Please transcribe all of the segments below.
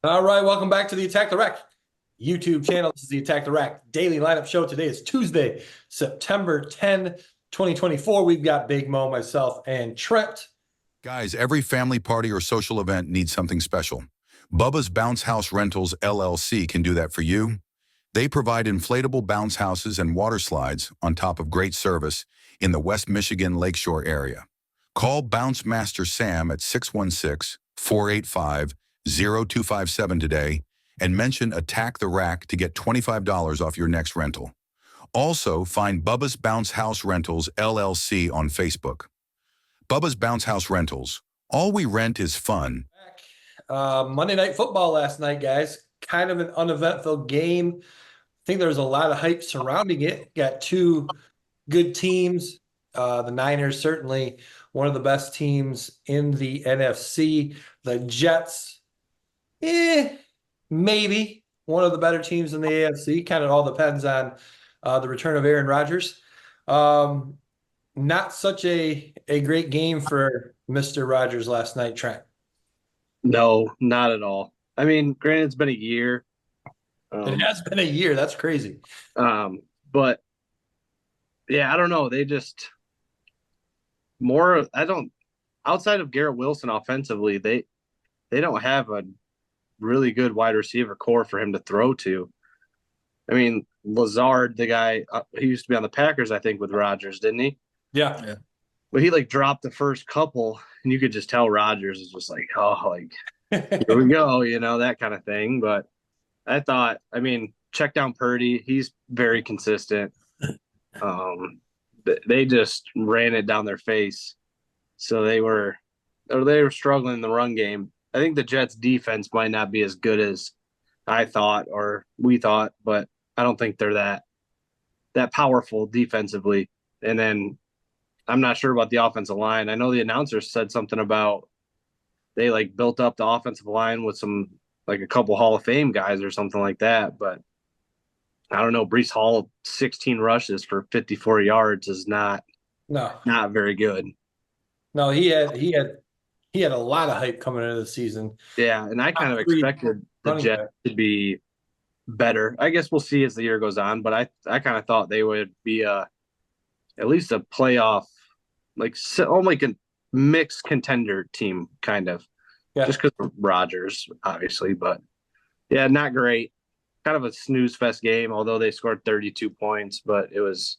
All right, welcome back to the Attack the Rack YouTube channel. This is the Attack the Rack daily lineup show. Today is Tuesday, September 10, 2024. We've got Big Mo, myself, and Trent. Guys, every family party or social event needs something special. Bubba's Bounce House Rentals, LLC can do that for you. They provide inflatable bounce houses and water slides on top of great service in the West Michigan Lakeshore area. Call Bounce Master Sam at 616-485-0257 today and mention Attack the Rack to get $25 off your next rental. Also, find Bubba's Bounce House Rentals, LLC on Facebook. Bubba's Bounce House Rentals. All we rent is fun. Monday Night Football last night, guys. Kind of an uneventful game. I think there was a lot of hype surrounding it. Got two good teams. The Niners, certainly one of the best teams in the NFC. The Jets, maybe one of the better teams in the AFC. Kind of all depends on the return of Aaron Rodgers. Not such a great game for Mr. Rodgers last night, Trent. No, not at all. I mean, granted, it's been a year. It has been a year. That's crazy. But yeah, I don't know. They just outside of Garrett Wilson offensively, they don't have a really good wide receiver core for him to throw to. I mean, Lazard, the guy, he used to be on the Packers, I think, with Rodgers, didn't he? Yeah. But he dropped the first couple, and you could just tell Rodgers is just here we go, that kind of thing. But I thought, check down Purdy. He's very consistent. They just ran it down their face. So they were struggling in the run game. I think the Jets defense might not be as good as I thought or we thought, but I don't think they're that powerful defensively. And then I'm not sure about the offensive line. I know the announcer said something about they built up the offensive line with some a couple Hall of Fame guys or something like that. But I don't know. Breece Hall, 16 rushes for 54 yards is not very good. No, he had a lot of hype coming into the season. Yeah, and I kind of expected the Jets to be better. I guess we'll see as the year goes on, but I kind of thought they would be at least a playoff, almost a mixed contender team, kind of. Yeah. Just because of Rodgers, obviously. But, yeah, not great. Kind of a snooze fest game, although they scored 32 points. But it was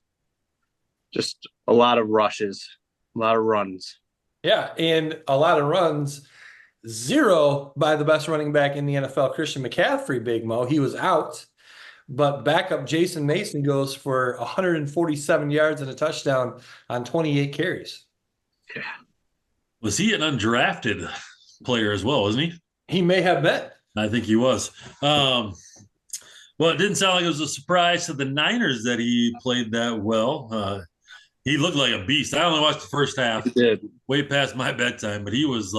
just a lot of rushes, a lot of runs. Yeah, and a lot of runs. 0 by the best running back in the NFL, Christian McCaffrey, Big Mo. He was out. But backup Jason Mason goes for 147 yards and a touchdown on 28 carries. Yeah. Was he an undrafted player as well, wasn't he? He may have been. I think he was. Well, it didn't sound like it was a surprise to the Niners that he played that well. He looked like a beast. I only watched the first half. He did. Way past my bedtime, but he was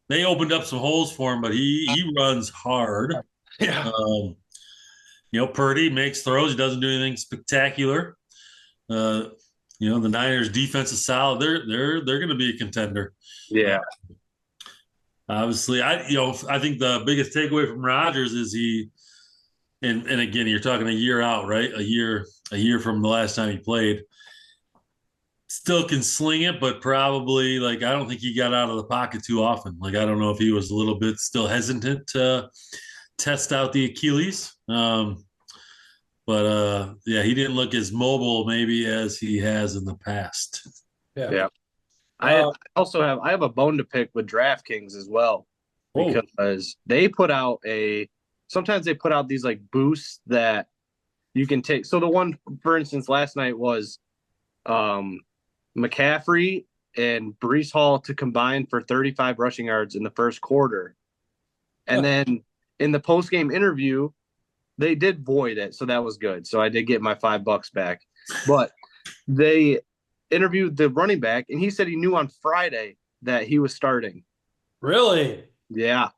they opened up some holes for him, but he runs hard. Yeah. Purdy makes throws. He doesn't do anything spectacular. The Niners defense is solid. They're going to be a contender. Yeah. Obviously, I think the biggest takeaway from Rodgers is and again, you're talking a year out, right? A year from the last time he played. Still can sling it, but probably I don't think he got out of the pocket too often. I don't know if he was a little bit still hesitant to test out the Achilles. But he didn't look as mobile maybe as he has in the past. Yeah. I have a bone to pick with DraftKings as well, because they put out sometimes they put out these boosts that you can take. So the one, for instance, last night was McCaffrey and Breece Hall to combine for 35 rushing yards in the first quarter. And then in the post-game interview, they did void it, so that was good. So I did get my $5 back. But they interviewed the running back, and he said he knew on Friday that he was starting. Really? Yeah.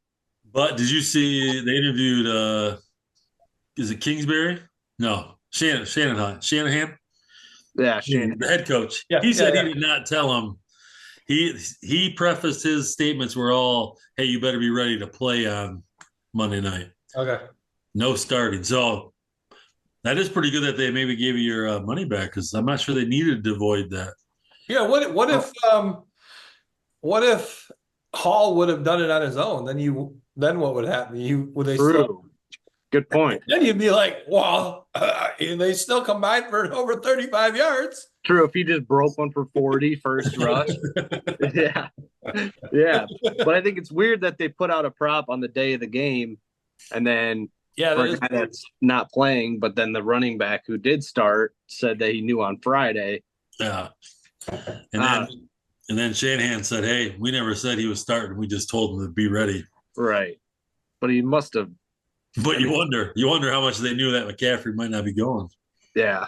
But did you see they interviewed is it Kingsbury? No, Shanahan. Yeah, Shanahan. The head coach. Yeah, he said he did not tell him. He prefaced his statements were all, hey, you better be ready to play on Monday night. Okay. No starting. So that is pretty good that they maybe gave you your money back because I'm not sure they needed to avoid that. Yeah. What if Hall would have done it on his own? Then what would happen? Would they still? True. Good point. Then you'd be like, well, they still combined for over 35 yards. True. If he just broke one for 40 first rush. Yeah. Yeah. But I think it's weird that they put out a prop on the day of the game and then Yeah, for that a is guy that's not playing, but then the running back who did start said that he knew on Friday. Yeah. And then Shanahan said, "Hey, we never said he was starting. We just told him to be ready." Right. But he must have. But you wonder how much they knew that McCaffrey might not be going. Yeah.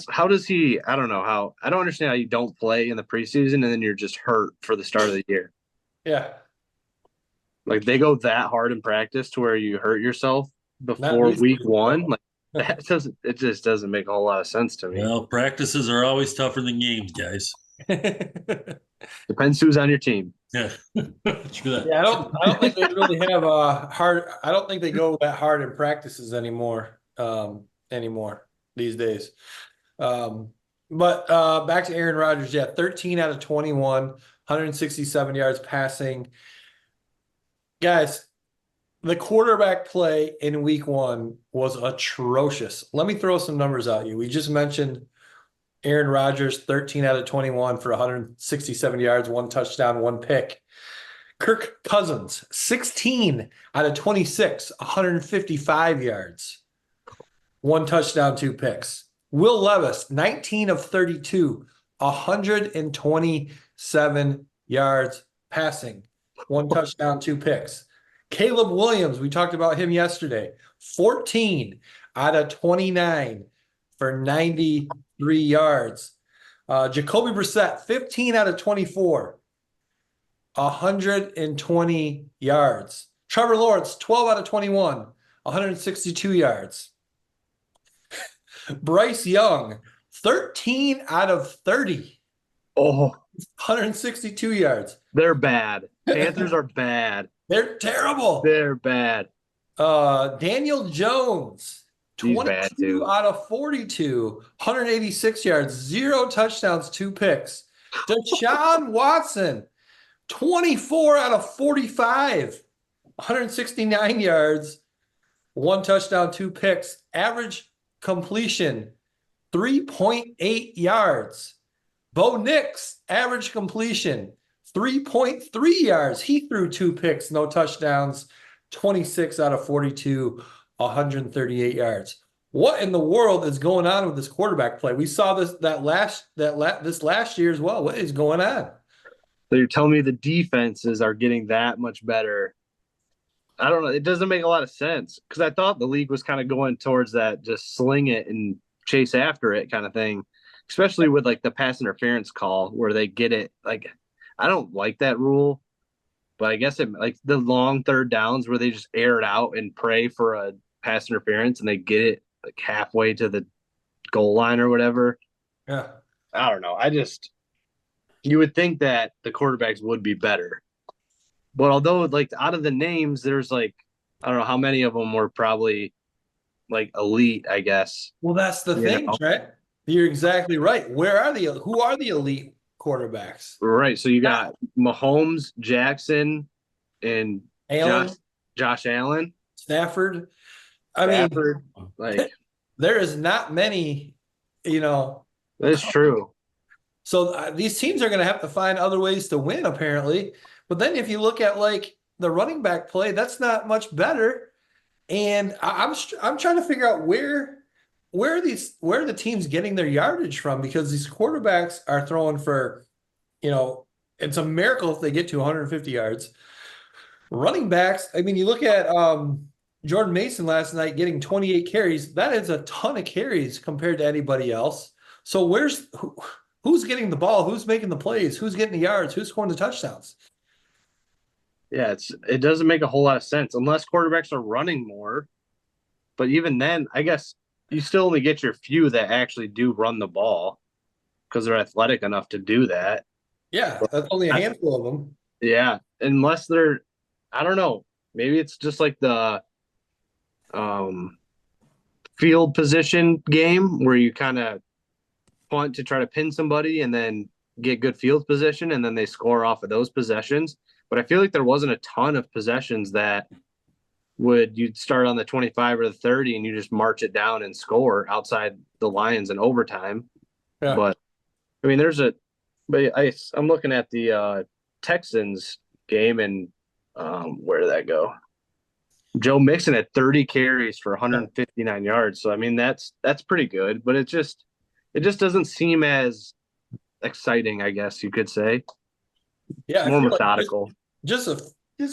How does he? I don't know how. I don't understand how you don't play in the preseason and then you're just hurt for the start of the year. Yeah. Like they go that hard in practice to where you hurt yourself before week one. Like it just doesn't make a whole lot of sense to me. Well, practices are always tougher than games, guys. Depends who's on your team. Yeah. True that. Yeah, I don't think they really have I don't think they go that hard in practices anymore these days. But back to Aaron Rodgers, yeah, 13 out of 21, 167 yards passing. Guys, the quarterback play in week one was atrocious. Let me throw some numbers at you. We just mentioned Aaron Rodgers, 13 out of 21 for 167 yards, 1 touchdown, 1 pick. Kirk Cousins, 16 out of 26, 155 yards, 1 touchdown, 2 picks. Will Levis, 19 of 32, 127 yards passing, 1 touchdown, 2 picks. Caleb Williams, we talked about him yesterday, 14 out of 29 for 93 yards. Jacoby Brissett, 15 out of 24, 120 yards. Trevor Lawrence, 12 out of 21, 162 yards. Bryce Young, 13 out of 30, Oh, 162 yards. they're bad. Panthers are bad. They're terrible. They're bad. Daniel Jones, He's bad 22 too. out of 42, 186 yards, 0 touchdowns, 2 picks. Deshaun Watson, 24 out of 45, 169 yards, 1 touchdown, 2 picks. Average completion, 3.8 yards. Bo Nix, average completion, 3.3 yards. He threw 2 picks, no touchdowns, 26 out of 42, 138 yards. What in the world is going on with this quarterback play? We saw this last year as well. What is going on? So you're telling me the defenses are getting that much better? I don't know. It doesn't make a lot of sense because I thought the league was kind of going towards that just sling it and chase after it kind of thing, especially with like the pass interference call where they get it. Like, I don't like that rule, but I guess it like the long third downs where they just air it out and pray for a pass interference and they get it like halfway to the goal line or whatever. Yeah. I don't know. You would think that the quarterbacks would be better. But although, like, out of the names, there's like, I don't know how many of them were probably like elite, I guess. Well, that's the thing, Trent. You're exactly right. Who are the elite quarterbacks? Right. So you got Mahomes, Jackson, and Josh Allen. Stafford. Stafford. Like, there is not many, That's true. So these teams are going to have to find other ways to win, apparently. But then if you look at like the running back play, that's not much better. And I'm trying to figure out where are the teams getting their yardage from, because these quarterbacks are throwing for, it's a miracle if they get to 150 yards. Running backs, I mean, you look at Jordan Mason last night getting 28 carries. That is a ton of carries compared to anybody else. So who's getting the ball? Who's making the plays? Who's getting the yards? Who's scoring the touchdowns? Yeah, it doesn't make a whole lot of sense unless quarterbacks are running more. But even then, I guess you still only get your few that actually do run the ball because they're athletic enough to do that. Yeah, that's only a handful of them. Yeah, unless they're, I don't know. Maybe it's just like the um, field position game where you kind of punt to try to pin somebody and then get good field position and then they score off of those possessions. But I feel like there wasn't a ton of possessions that you'd start on the 25 or the 30 and you just march it down and score outside the Lions in overtime. Yeah. But I mean, I'm looking at the Texans game and where did that go? Joe Mixon had 30 carries for 159 yards. So I mean that's pretty good, but it just doesn't seem as exciting, I guess you could say. Yeah, It's I more feel like methodical. just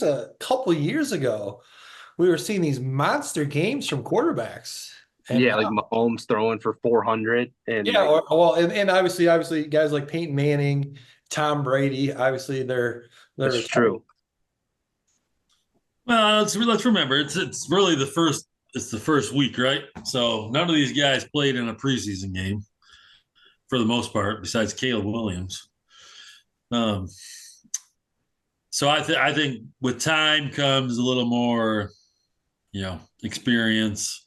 a couple years ago, we were seeing these monster games from quarterbacks. And Yeah, like Mahomes throwing for 400 and yeah, like well, and obviously guys like Peyton Manning, Tom Brady, obviously they're it's retired. true. Well, let's remember it's really the first week, right? So none of these guys played in a preseason game for the most part, besides Caleb Williams. Um, so I think with time comes a little more, experience,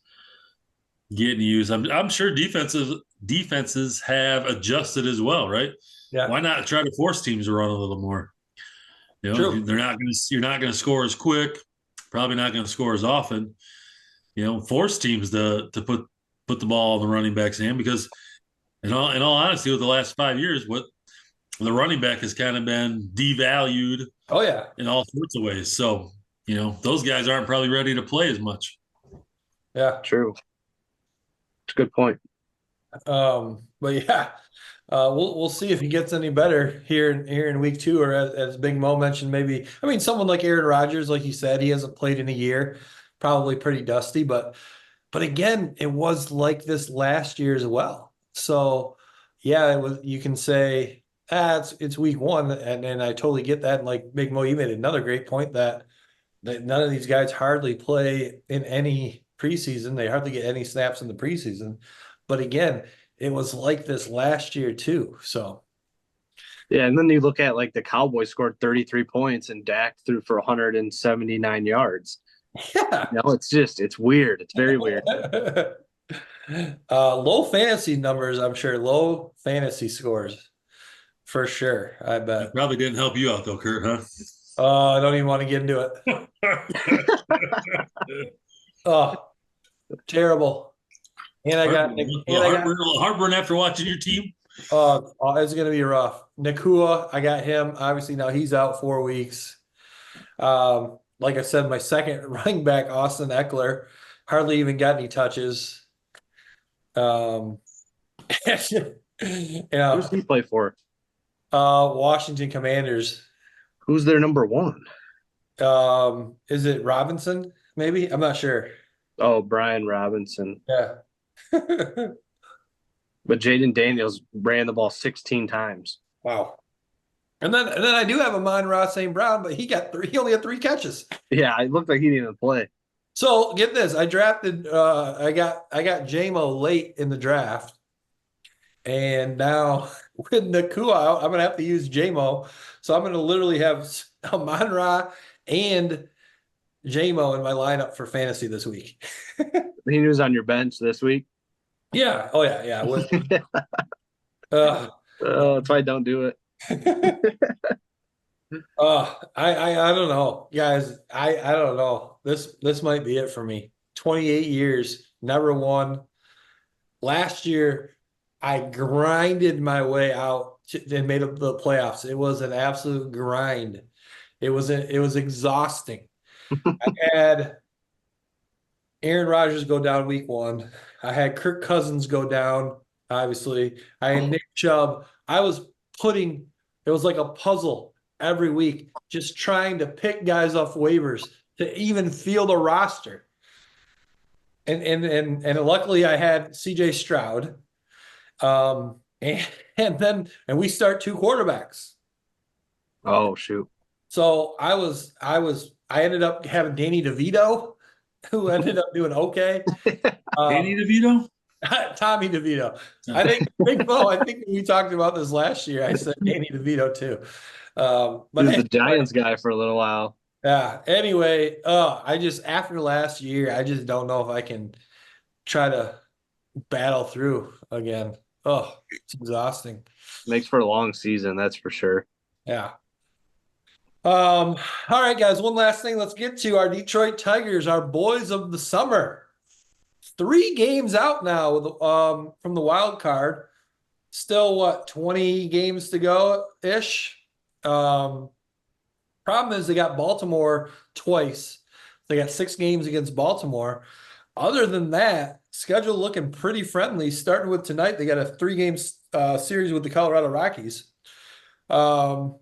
getting used. I'm sure defenses have adjusted as well, right? Yeah, Why not try to force teams to run a little more? true. You're not going to score as quick, probably not going to score as often. Force teams to put the ball in the running back's hand because in all honesty, with the last 5 years, what the running back has kind of been devalued Oh yeah, in all sorts of ways. So, those guys aren't probably ready to play as much. yeah. True. It's a good point. But yeah, we'll see if he gets any better here in week two, or as Big Mo mentioned, maybe. I mean, someone like Aaron Rodgers, like you said, he hasn't played in a year, probably pretty dusty. But again, it was like this last year as well. So yeah, it was. You can say it's week one, and I totally get that. And like Big Mo, you made another great point that none of these guys hardly play in any preseason. They hardly get any snaps in the preseason. But again, it was like this last year too. So Yeah, and then you look at like the Cowboys scored 33 points and Dak threw for 179 yards. yeah. It's weird. It's very weird. Low fantasy numbers, I'm sure. Low fantasy scores for sure. I bet. It probably didn't help you out though, Kurt, huh? Oh, I don't even want to get into it. Oh, terrible. And I got Heartburn, and I got heartburn after watching your team. it's gonna be rough. Nakua, I got him. Obviously now he's out 4 weeks. Like I said, my second running back, Austin Eckler, hardly even got any touches. Um, Who's yeah, he play for? Washington Commanders. Who's their number one? Is it Robinson? Maybe I'm not sure. Oh, Brian Robinson. Yeah. But Jaden Daniels ran the ball 16 times. Wow. And then I do have Amon-Ra St. Brown, but he only had 3 catches. Yeah, it looked like he didn't even play. So get this. I drafted I got JMO late in the draft. And now with Nakua out, I'm gonna have to use JMO. So I'm gonna literally have Amon-Ra and JMO in my lineup for fantasy this week. He was on your bench this week. Yeah. Oh yeah, yeah. That's why I don't do it. I don't know, guys. I don't know. This might be it for me. 28 years, never won. Last year, I grinded my way out and made up the playoffs. It was an absolute grind. It was exhausting. I had Aaron Rodgers go down week one. I had Kirk Cousins go down, obviously. I had Nick Chubb. It was like a puzzle every week, just trying to pick guys off waivers to even field a roster. And luckily I had CJ Stroud. And we start 2 quarterbacks. Oh shoot. So I ended up having Danny DeVito, who ended up doing okay. Danny DeVito? Tommy DeVito. I think we talked about this last year. I said Danny DeVito too. He But was hey, the Giants guy for a little while. Yeah. Anyway, I just after last year, I just don't know if I can try to battle through again. Oh, it's exhausting. Makes for a long season, that's for sure. Yeah. All right, guys, one last thing. Let's get to our Detroit Tigers, our boys of the summer. 3 games out now with from the wild card. Still what, 20 games to go ish. Um, Problem is they got Baltimore twice. They got 6 games against Baltimore. Other than that, schedule looking pretty friendly. Starting with tonight, they got a 3 game series with the Colorado Rockies. Um,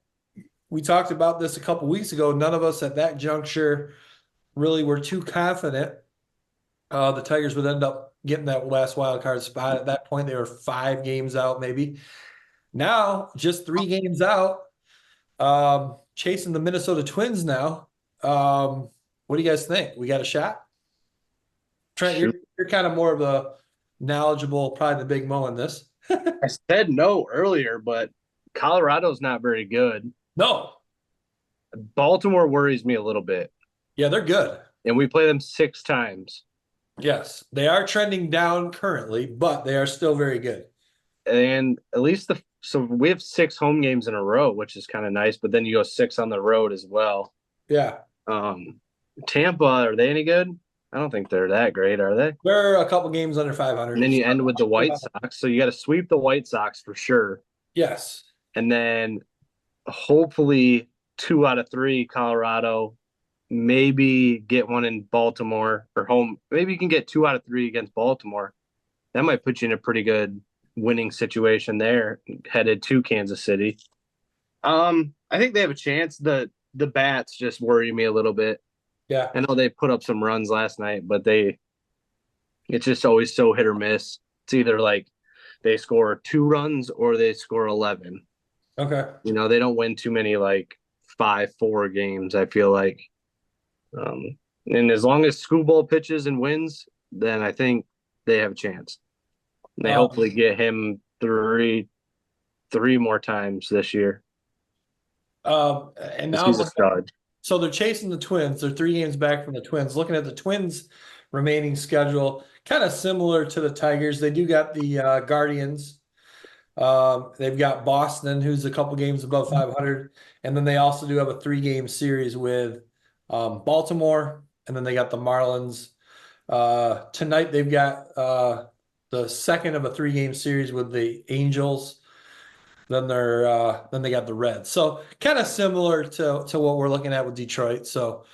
we talked about this a couple weeks ago. None of us at that juncture really were too confident the Tigers would end up getting that last wild card spot. At that point, they were 5 games out, maybe. Now, just 3 games out, chasing the Minnesota Twins now. What do you guys think? We got a shot? Trent, you're kind of more of a knowledgeable, probably the big mo in this. I said no earlier, but Colorado's not very good. No. Baltimore worries me a little bit, Yeah, they're good. and we play them 6 times. Yes, they are trending down currently, but they are still very good. And at least so we have 6 home games in a row, which is kind of nice. But then you go 6 on the road as well. Yeah. Tampa, are they any good? I don't think they're that great, are they? They're a couple games under 500. And then you end with the White Sox, so you got to sweep the White Sox for sure. Yes. And then hopefully 2 out of 3 Colorado, maybe get one in Baltimore or home. Maybe you can get 2 out of 3 against Baltimore. That might put you in a pretty good winning situation there, headed to Kansas City. I think they have a chance. The bats just worry me a little bit. Yeah. I know they put up some runs last night, but it's just always so hit or miss. It's either like they score 2 runs or they score 11. Okay. You know, they don't win too many like 5-4 games, I feel like. And as long as Screwball pitches and wins, then I think they have a chance. And they hopefully get him three more times this year. And now He's a stud. so they're chasing the Twins. They're 3 games back from the Twins. Looking at the Twins' remaining schedule, kind of similar to the Tigers. They do got the Guardians. They've got Boston, who's a couple games above 500, and then they also do have a 3 game series with Baltimore, and then they got the Marlins. Tonight they've got the second of a 3 game series with the Angels. Then they got the Reds. So kind of similar to what we're looking at with Detroit. So,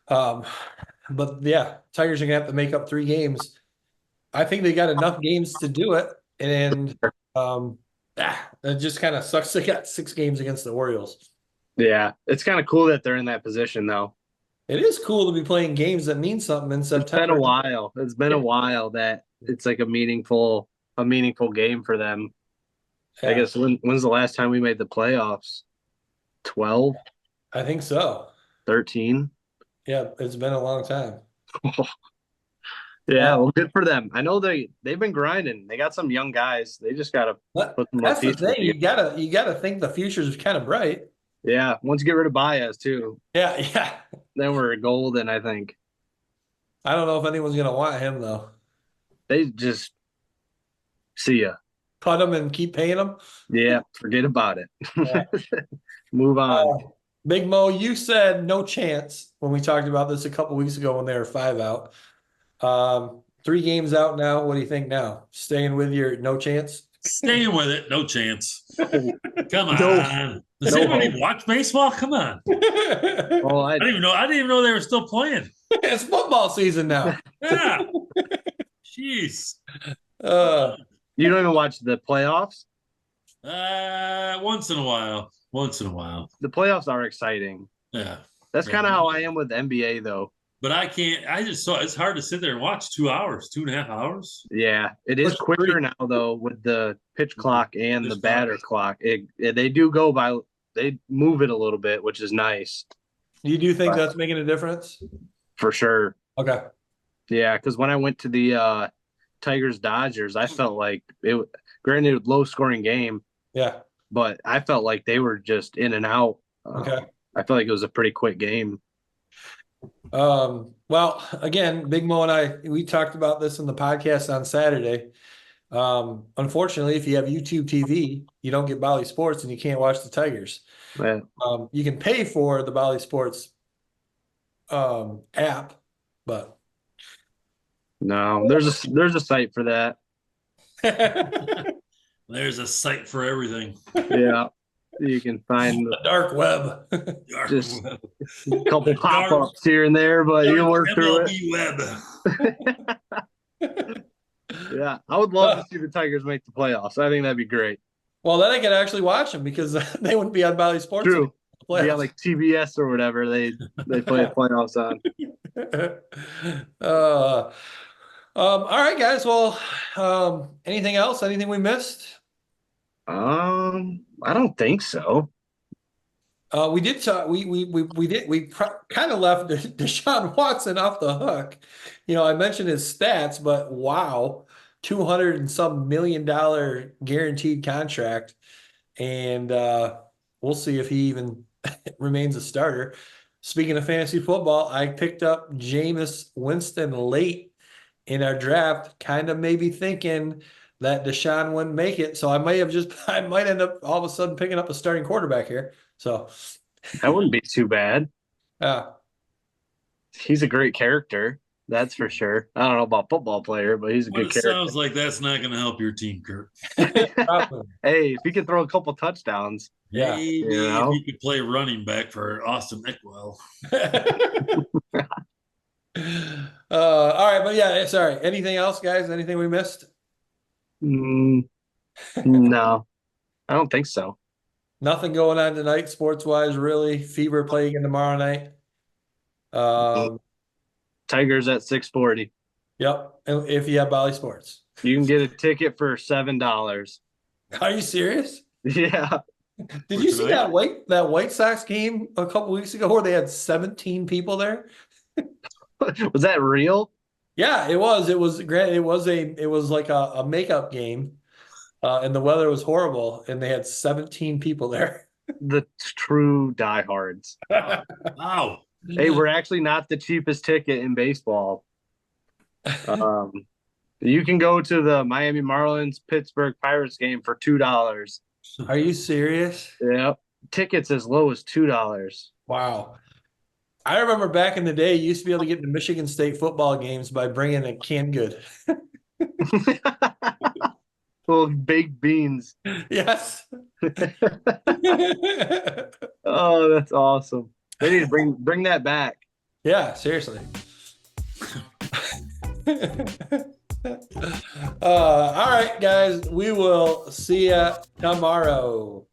but yeah, Tigers are gonna have to make up 3 games. I think they got enough games to do it, and it just kind of sucks. They got 6 games against the Orioles. Yeah, it's kind of cool that they're in that position, though. It is cool to be playing games that mean something in September. It's been a while. It's been a while that it's like a meaningful game for them. Yeah. I guess when's the last time we made the playoffs? 12? I think so. 13? Yeah, it's been a long time. Yeah, well, good for them. I know they've been grinding. They got some young guys. They just gotta put some more That's the pieces thing. together. You gotta think the future's kind of bright. Yeah, once you get rid of Baez too, Yeah. then we're golden, I think. I don't know if anyone's gonna want him though. They just see ya. Cut him and keep paying him. Yeah, forget about it. Yeah. Move on. Big Mo, you said no chance when we talked about this a couple weeks ago when they were 5 out. 3 games out now. What do you think now? Staying with your no chance? Staying with it, no chance. Come on. Does No anybody hope. watch baseball? Come on. Well, I didn't even know they were still playing. It's football season now. Yeah. Jeez. you don't even watch the playoffs? Once in a while. Once in a while. The playoffs are exciting. Yeah. That's kind of how I am with NBA, though. But I can't. I just saw it's hard to sit there and watch 2 hours, 2.5 hours. Yeah, it is quicker now, though, with the pitch clock and the batter clock. They do go by. They move it a little bit, which is nice. You do think that's making a difference? For sure. Okay. Yeah, because when I went to the Tigers Dodgers, I felt like it. Granted, low scoring game. Yeah. But I felt like they were just in and out. Okay. I feel like it was a pretty quick game. Well, again, Big Mo and we talked about this in the podcast on Saturday. Unfortunately, if you have YouTube TV, you don't get Bally Sports and you can't watch the Tigers. Yeah. You can pay for the Bally Sports app, but No, there's a site for that. There's a site for everything. Yeah, you can find the dark web. Dark Just web. a couple The dark- pop-ups here and there, but you work through it. MLB web. Yeah, I would love to see the Tigers make the playoffs. I think that'd be great. Well, then I could actually watch them because they wouldn't be on Bally Sports. True. Playoffs. Yeah, like TBS or whatever they play the playoffs on. All right, guys. Well, anything else? Anything we missed? I don't think so. We did talk. We kind of left Deshaun Watson off the hook. You know, I mentioned his stats, but wow, $200 and some million guaranteed contract, and we'll see if he even remains a starter. Speaking of fantasy football, I picked up Jameis Winston late in our draft, kind of maybe thinking that Deshaun wouldn't make it. So I might end up all of a sudden picking up a starting quarterback here. So That wouldn't be too bad. He's a great character, that's for sure. I don't know about football player, but he's a good character. Sounds like that's not going to help your team, Kurt. Hey, if he could throw a couple touchdowns. Yeah. Maybe You know? if he could play running back for Austin Eckwell. All right, but yeah, sorry. Anything else, guys? Anything we missed? No, I don't think so. Nothing going on tonight, sports wise, really. Fever play again tomorrow night. Tigers at 6:40. Yep. If you have Bally Sports. You can get a ticket for $7. Are you serious? Yeah. Did you see that White Sox game a couple weeks ago where they had 17 people there? Was that real? Yeah, it was. It was great. It was like a makeup game. And the weather was horrible, and they had 17 people there. The true diehards. Wow. Hey, we're actually not the cheapest ticket in baseball. You can go to the Miami Marlins Pittsburgh Pirates game for $2. Are you serious? Yep. Tickets as low as $2. Wow. I remember back in the day, you used to be able to get into Michigan State football games by bringing a canned good. Little baked beans. Yes. Oh, that's awesome. They need to bring that back. Yeah, seriously. All right, guys. We will see you tomorrow.